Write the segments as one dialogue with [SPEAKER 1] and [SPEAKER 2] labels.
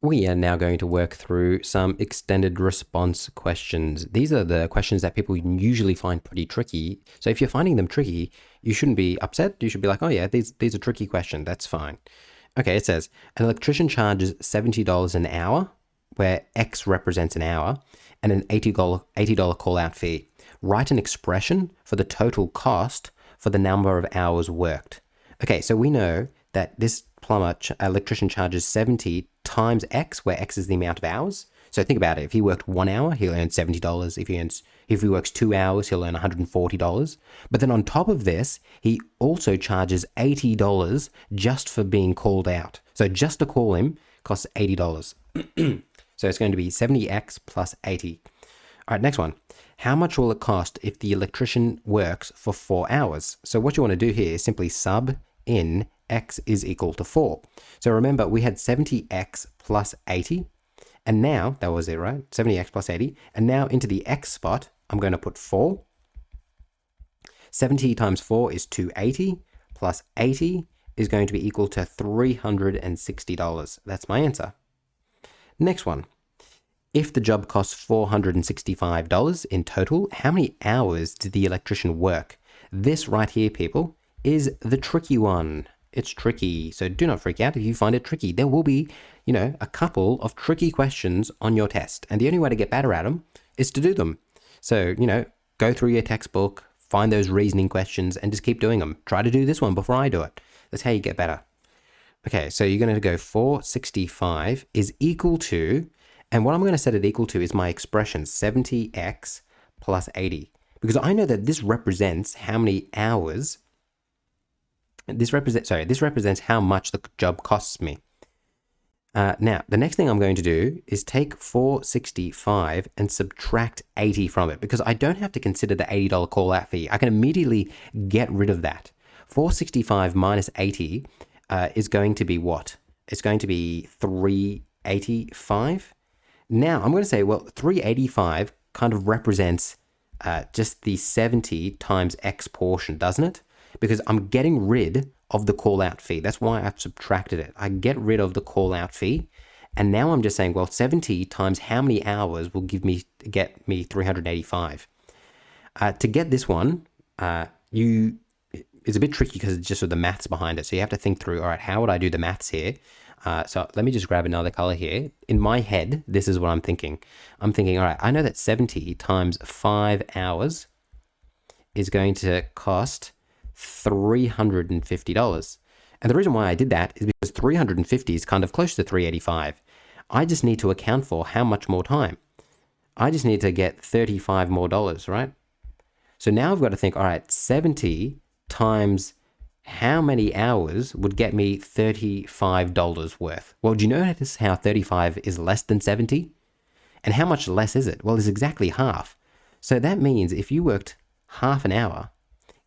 [SPEAKER 1] We are now going to work through some extended response questions. These are the questions that people usually find pretty tricky. So if you're finding them tricky, you shouldn't be upset. You should be like, oh yeah, these are tricky questions. That's fine. Okay, it says, an electrician charges $70 an hour, where X represents an hour, and an $80 call-out fee. Write an expression for the total cost for the number of hours worked. Okay, so we know that this electrician charges 70 times X, where X is the amount of hours. So think about it. If he worked 1 hour, he'll earn $70. If he works 2 hours, he'll earn $140. But then on top of this, he also charges $80 just for being called out. So just to call him costs $80. So it's going to be 70X plus 80. All right, next one. How much will it cost if the electrician works for 4 hours? So what you want to do here is simply sub in X is equal to 4. So remember, we had 70X plus 80. And now, that was it, right? 70X plus 80. And now into the X spot, I'm going to put 4. 70 times 4 is 280, plus 80 is going to be equal to $360. That's my answer. Next one. If the job costs $465 in total, how many hours did the electrician work? This right here, people, is the tricky one. It's tricky, so do not freak out if you find it tricky. There will be, a couple of tricky questions on your test, and the only way to get better at them is to do them. So, go through your textbook, find those reasoning questions, and just keep doing them. Try to do this one before I do it. That's how you get better. Okay, so you're going to go 465 is equal to, and what I'm going to set it equal to is my expression, 70x plus 80. Because I know that this represents how many hours, this represents how much the job costs me. Now, the next thing I'm going to do is take 465 and subtract 80 from it, because I don't have to consider the $80 call-out fee. I can immediately get rid of that. 465 minus 80 is going to be what? It's going to be 385. Now, I'm going to say, well, 385 kind of represents just the 70 times X portion, doesn't it? Because I'm getting rid of the call-out fee. That's why I've subtracted it. I get rid of the call-out fee. And now I'm just saying, well, 70 times how many hours will get me 385. To get this one, it's a bit tricky because it's just sort of the maths behind it. So you have to think through, all right, how would I do the maths here? So let me just grab another color here. In my head, this is what I'm thinking. I'm thinking, all right, I know that 70 times 5 hours is going to cost $350. And the reason why I did that is because 350 is kind of close to 385. I just need to account for how much more time. I just need to get $35 more, right? So now I've got to think, all right, 70 times how many hours would get me $35 worth? Well, do you notice how 35 is less than 70? And how much less is it? Well, it's exactly half. So that means if you worked half an hour,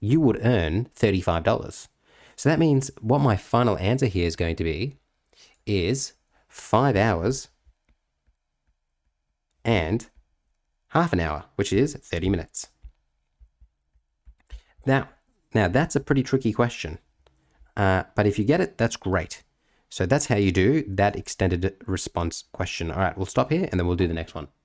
[SPEAKER 1] you would earn $35. So that means what my final answer here is going to be is 5 hours and half an hour, which is 30 minutes. Now that's a pretty tricky question, but if you get it, that's great. So that's how you do that extended response question. All right, we'll stop here and then we'll do the next one.